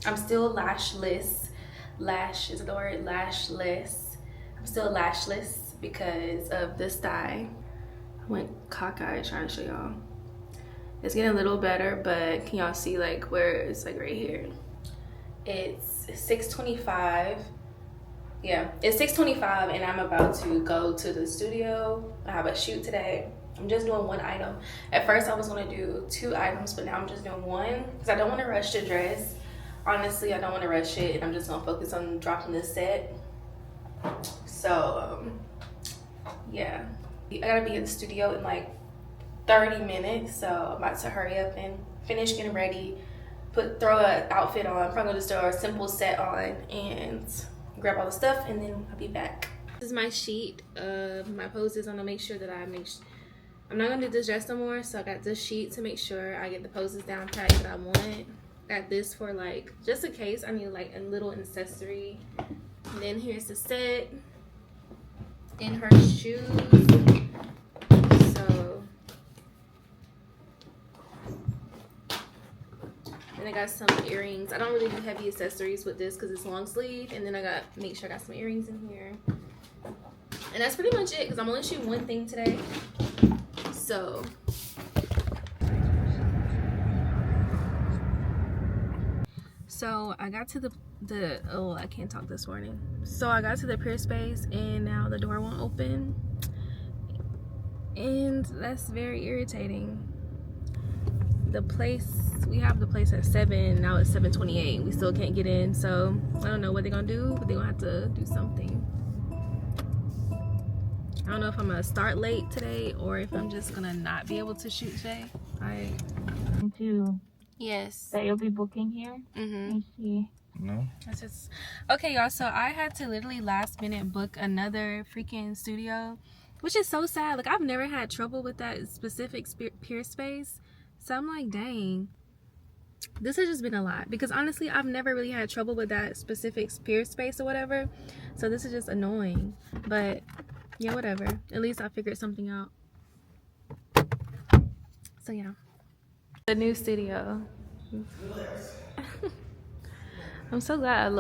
I'm still lashless. Lash is the word, lashless. I'm still lashless because of this dye. I went cockeyed trying to show y'all. It's getting a little better, but can y'all see like where it's like right here? It's 6:25. Yeah, it's 6:25 and I'm about to go to the studio. I have a shoot today. I'm just doing one item. At first I was gonna do 2 items, but now I'm just doing one because I don't want to rush the dress. Honestly, I don't want to rush it, and I'm just gonna focus on dropping this set. So yeah, I gotta be in the studio in like 30 minutes, so I'm about to hurry up and finish getting ready, throw an outfit on, front of the store, a simple set on, and grab all the stuff, and then I'll be back. This is my sheet of my poses. I'm gonna make sure that I'm not gonna do this dress no more, so I got this sheet to make sure I get the poses down pat that I want. Got this for like, just in case I need like a little accessory. And then here's the set. Then her shoes. So, then I got some earrings. I don't really do heavy accessories with this because it's long sleeve. And then make sure I got some earrings in here. And that's pretty much it because I'm only shooting one thing today. So I got to the oh, I can't talk this morning. So I got to the pier space and now the door won't open. And that's very irritating. We have the place at 7, now it's 7:28. We still can't get in, so I don't know what they're gonna do, but they're gonna have to do something. I don't know if I'm gonna start late today or if I'm just gonna not be able to shoot today. Yes. That you'll be booking here? Mm-hmm. I see. No. That's just okay, y'all. So I had to literally last minute book another freaking studio, which is so sad. Like, I've never had trouble with that specific pier space. So I'm like, dang, this has just been a lot because honestly, I've never really had trouble with that specific pier space or whatever. So this is just annoying. But yeah, whatever. At least I figured something out. So yeah. The new studio. I'm so glad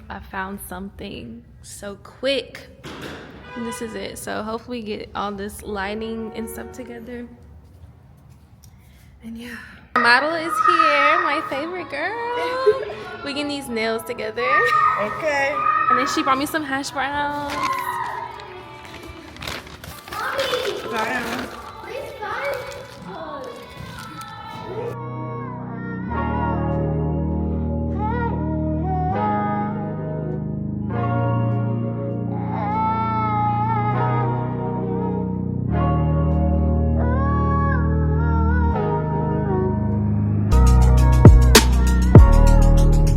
I found something so quick. And this is it. So hopefully we get all this lighting and stuff together. And yeah. The model is here, my favorite girl. We getting these nails together. Okay. And then she brought me some hash browns. Mommy! Bye.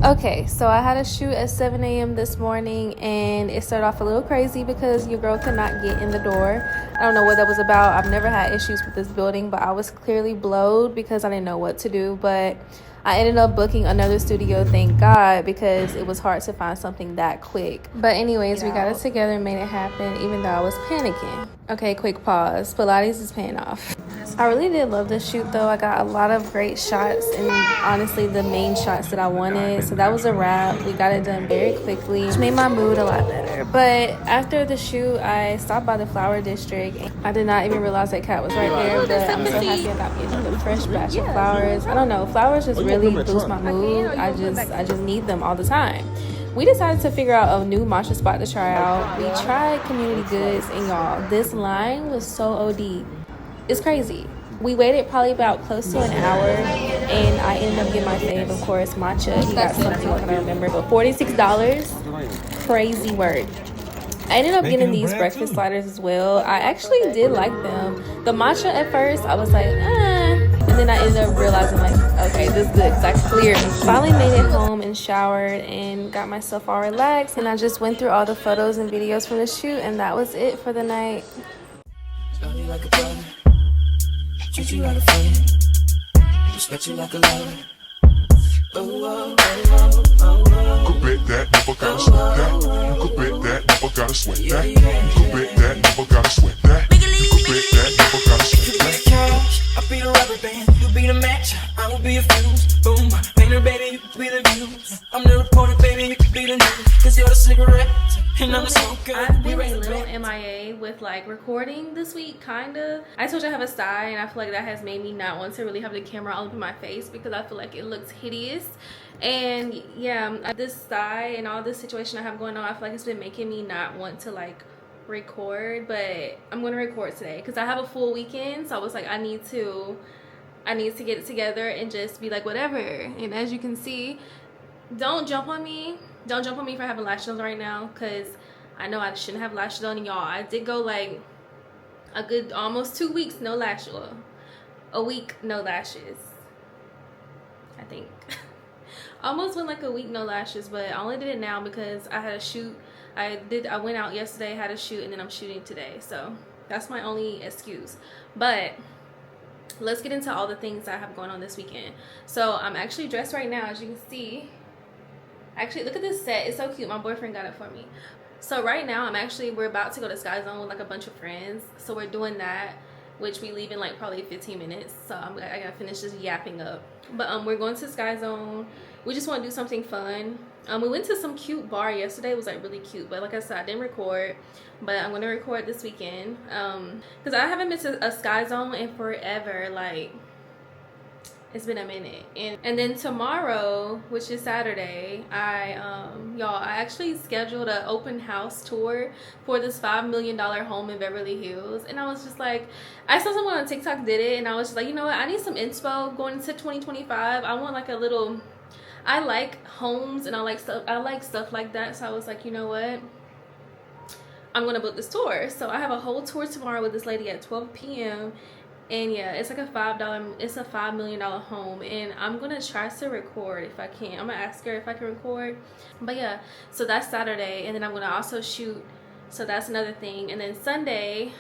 Okay, so I had a shoot at 7 a.m. this morning and it started off a little crazy because your girl could not get in the door. I don't know what that was about. I've never had issues with this building, but I was clearly blowed because I didn't know what to do. But I ended up booking another studio, thank God, because it was hard to find something that quick. But anyways, we got it together and made it happen, even though I was panicking. Okay, quick pause. Pilates is paying off. I really did love this shoot though. I got a lot of great shots and honestly the main shots that I wanted. So that was a wrap. We got it done very quickly, which made my mood a lot better. But after the shoot, I stopped by the flower district. I did not even realize that cat was right there, but I'm so happy about getting the fresh batch of flowers. I don't know, flowers just really boost my mood. I just need them all the time. We decided to figure out a new matcha spot to try out. We tried Community Goods, and y'all, this line was so OD. It's crazy. We waited probably about close to an hour, and I ended up getting my fave, of course, matcha. He got something, I can't remember, but $46. Crazy work. I ended up getting these breakfast sliders as well. I actually did like them. The matcha at first, I was like, and then I ended up realizing, like, okay, this is good because I cleared. Finally made it home and showered and got myself all relaxed. And I just went through all the photos and videos from the shoot, and that was it for the night. Love you like a brother, treat you like a friend, respect you like a lover. Oh, oh, oh, oh, oh. You could bet that, never gotta sweat that. You could bet that, never gotta sweat that. You could bet that, never gotta sweat that. You could bet that, never gotta sweat that. Couch, I'll be the rubber band, you be the match, I will be a fuse. Boom, painter baby, you be the muse. I'm is you're the cigarette. And I'm the smoker. I've been a little MIA with like recording this week, kinda. I told you I have a sty, and I feel like that has made me not want to really have the camera all up in my face because I feel like it looks hideous. And yeah, this sty and all this situation I have going on, I feel like it's been making me not want to like record. But I'm gonna record today because I have a full weekend, so I was like, I need to get it together and just be like whatever. And as you can see, don't jump on me for having lashes on right now, because I know I shouldn't have lashes on. Y'all, I did go like a good almost 2 weeks no lashes, a week no lashes, I think. Almost went like a week no lashes, but I only did it now because I had a shoot. I went out yesterday, had a shoot, and then I'm shooting today, so that's my only excuse. But let's get into all the things I have going on this weekend. So I'm actually dressed right now, as you can see. Actually, look at this set. It's so cute. My boyfriend got it for me. So right now, we're about to go to Sky Zone with like a bunch of friends. So we're doing that, which we leave in like probably 15 minutes. So I gotta finish just yapping up. But we're going to Sky Zone. We just want to do something fun. We went to some cute bar yesterday. It was like really cute. But like I said, I didn't record. But I'm gonna record this weekend. Because I haven't been to a Sky Zone in forever. Like, it's been a minute. And then tomorrow, which is Saturday, y'all, I actually scheduled an open house tour for this $5 million home in Beverly Hills. And I was just like, I saw someone on TikTok did it, and I was just like, you know what, I need some inspo going into 2025. I want like a little, I like homes and I like stuff like that. So I was like, you know what, I'm gonna book this tour. So I have a whole tour tomorrow with this lady at 12 p.m. And yeah, it's like a $5 million home, and I'm gonna try to record if I can. I'm gonna ask her if I can record. But yeah, so that's Saturday, and then I'm gonna also shoot, so that's another thing. And then Sunday,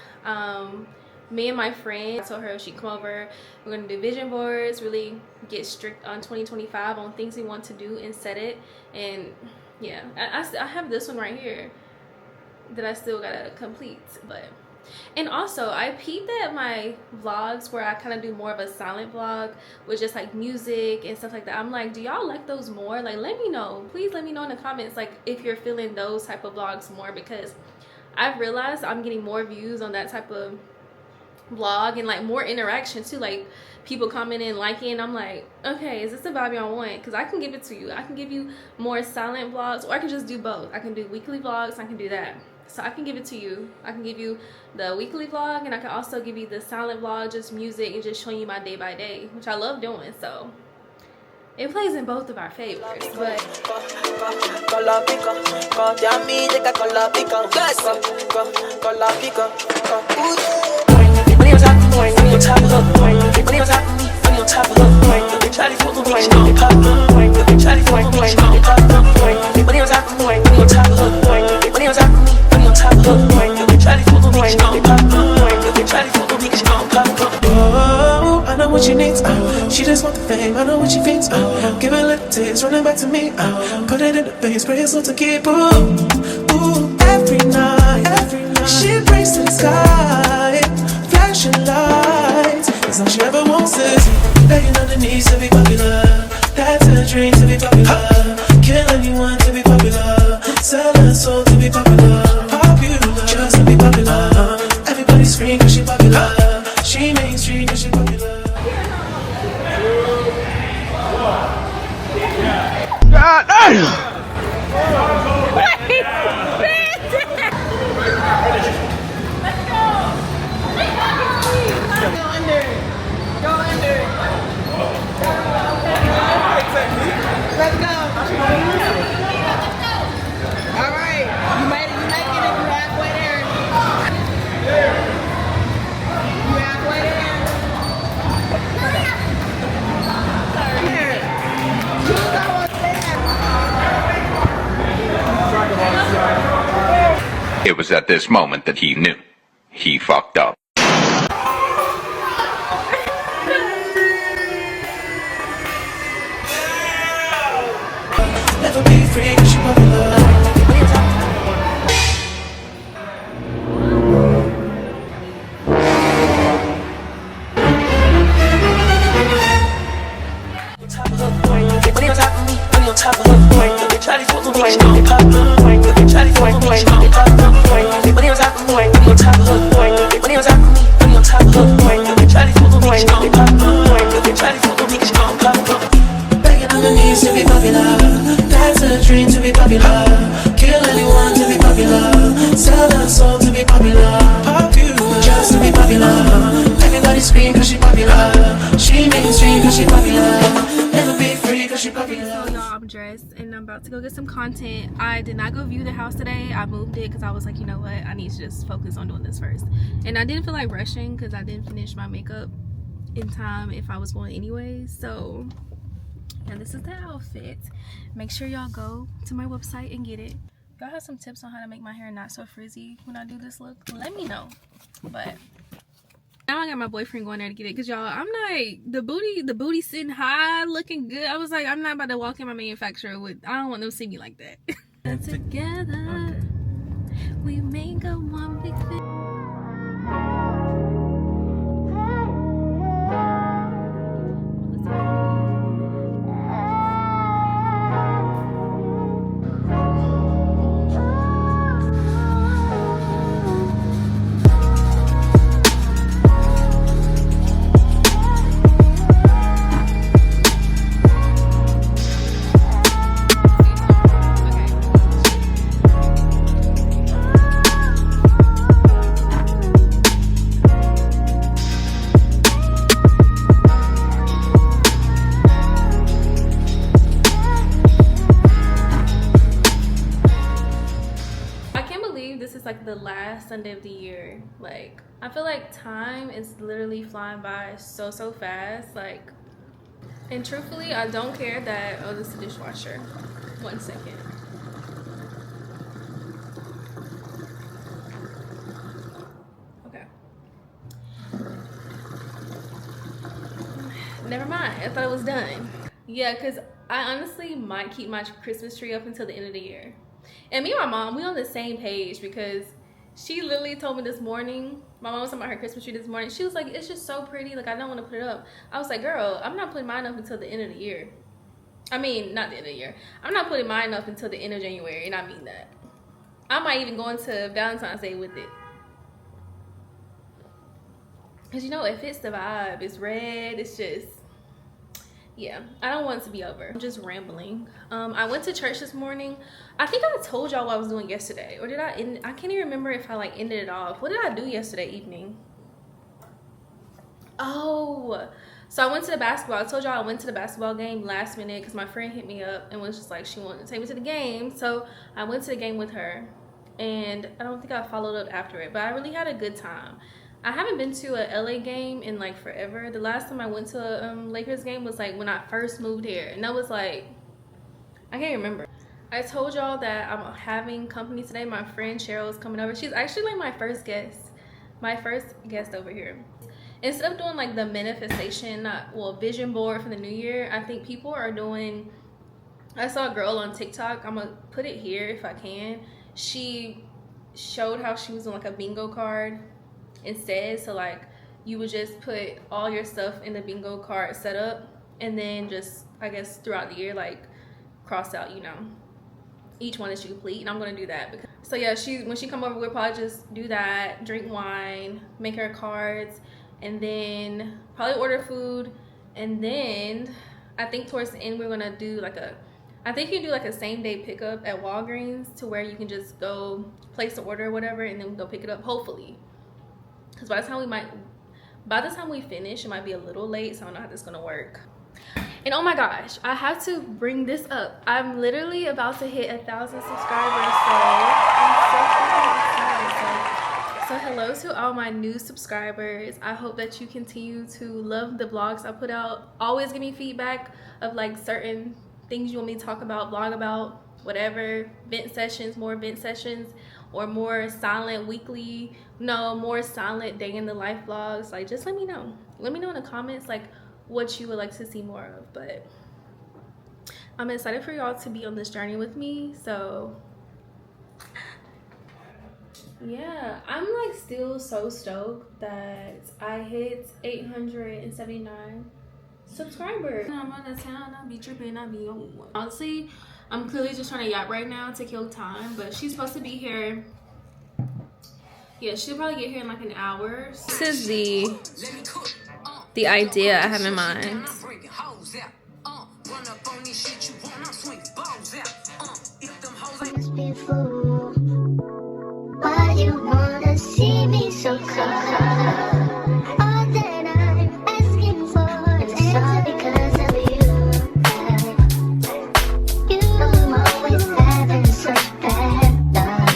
me and my friend, I told her she can come over. We're gonna do vision boards, really get strict on 2025 on things we want to do and set it. And yeah, I have this one right here that I still gotta complete. But and also, I peeped at my vlogs where I kind of do more of a silent vlog with just like music and stuff like that. I'm like, do y'all like those more? Like, let me know. Please let me know in the comments, like, if you're feeling those type of vlogs more, because I've realized I'm getting more views on that type of vlog and like more interaction too, like people commenting, liking. I'm like, okay, is this the vibe y'all want? Because I can give it to you. I can give you more silent vlogs, or I can just do both. I can do weekly vlogs, I can do that. So I can give it to you. I can give you the weekly vlog, and I can also give you the silent vlog, just music and just showing you my day by day, which I love doing. So it plays in both of our favors. But oh, I know what she needs. She just want the fame. I know what she thinks. Give her little tears, running back to me. Put it in the face, pray it's all to keep. Ooh, every night, she prays to the sky, flashing lights. It's all she ever wants is begging on the knees to be popular. That's her dream, to be popular. Kill anyone to be popular. Sell her soul to be popular. Popular, just to be popular. Everybody scream 'cause she popular. She mainstream 'cause she popular. God damn! Let's go. All right. You made it. You make it. You're halfway there. You halfway there. It was at this moment that he knew. He fucked up. Never be free 'cause she popular. Money on top of me, money on top of her. Try to fool the way, she gon' pop. Shawty fuck with me, she gon' get top. Money on top of me, money on top of her. Money on top of me, money on top of her. Shawty fuck with me, she gon' get top. Shawty fuck with me, she gon' pop. Begging on her knees to be popular. That's a dream to be popular. Kill anyone to be popular. Sell her soul to be popular. Popular, just to be popular. Everybody scream cause she popular. She mainstream cause she popular. Never be free cause she popular. So y'all, I'm dressed and I'm about to go get some content. I did not go view the house today. I moved it because I was like, you know what, I need to just focus on doing this first. And I didn't feel like rushing because I didn't finish my makeup in time if I was going anyway. So yeah, this is the outfit. Make sure y'all go to my website and get it. If y'all have some tips on how to make my hair not so frizzy when I do this look, let me know. But now I got my boyfriend going there to get it because y'all, I'm like, the booty sitting high, looking good. I was like, I'm not about to walk in my manufacturer with, I don't want them to see me like that. And together, we make a one big thing. Like the last Sunday of the year. Like, I feel like time is literally flying by so fast. Like, and truthfully, I don't care that, oh, this is the dishwasher. 1 second. Okay, never mind, I thought it was done. Yeah, because I honestly might keep my Christmas tree up until the end of the year. And me and my mom, we on the same page because she literally told me this morning, my mom was talking about her Christmas tree this morning. She was like, it's just so pretty. Like, I don't want to put it up. I was like, girl, I'm not putting mine up until the end of the year. I mean, not the end of the year. I'm not putting mine up until the end of January, and I mean that. I might even go into Valentine's Day with it. Because, you know, it fits the vibe. It's red. It's just... yeah, I don't want it to be over. I'm just rambling. I went to church this morning. I think I told y'all what I was doing yesterday, or did I end? I can't even remember if I like ended it off. What did I do yesterday evening? Oh, so I went to the basketball. I told y'all I went to the basketball game last minute because my friend hit me up and was just like she wanted to take me to the game. So I went to the game with her, and I don't think I followed up after it, but I really had a good time. I haven't been to a LA game in like forever. The last time I went to a Lakers game was like when I first moved here, and that was like, I can't remember. I told y'all that I'm having company today. My friend Cheryl is coming over. She's actually like my first guest over here. Instead of doing like the manifestation, vision board for the new year, I think people are doing, I saw a girl on TikTok, I'm gonna put it here if I can. She showed how she was doing like a bingo card instead. So like you would just put all your stuff in the bingo card setup, and then just, I guess, throughout the year, like cross out, you know, each one that you complete. And I'm gonna do that because, so yeah, when she come over, we'll probably just do that, drink wine, make her cards, and then probably order food. And then I think towards the end we're gonna do like I think you can do like a same day pickup at Walgreens, to where you can just go place the order or whatever, and then go pick it up, hopefully. Because by the time we finish, it might be a little late, so I don't know how this is gonna work. And oh my gosh, I have to bring this up. I'm literally about to hit 1,000 subscribers, so I'm so excited. So hello to all my new subscribers. I hope that you continue to love the vlogs I put out. Always give me feedback of like certain things you want me to talk about, vlog about, whatever. Vent sessions, more vent sessions, or more silent weekly, no, more silent day in the life vlogs. Like, just let me know. Let me know in the comments like what you would like to see more of. But I'm excited for y'all to be on this journey with me. So yeah, I'm like still so stoked that I hit 879 subscribers. I'm out of town, I be tripping, I be on. Honestly, I'm clearly just trying to yacht right now to kill time, but she's supposed to be here. Yeah, she'll probably get here in like an hour. This is the idea I have in mind. Why you wanna see me so cold? All that I'm asking for is all because of you. You always having such bad luck.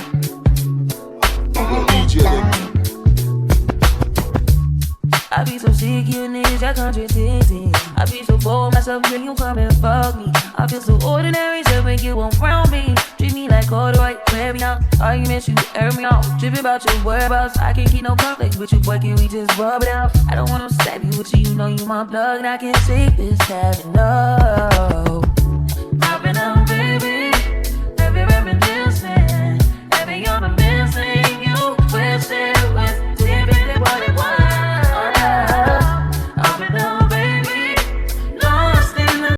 I be so sick, you niggas that contradicting. I be so bold myself when you come and fuck me. I feel so ordinary, so when you around me. Treat me like corduroy, wear me out. Arguments, you air me out. Tripping about your whereabouts. I can't keep no conflict with you, boy, can we just rub it out? I don't want no stabby with you, you know you my plug. And I can't take this having love.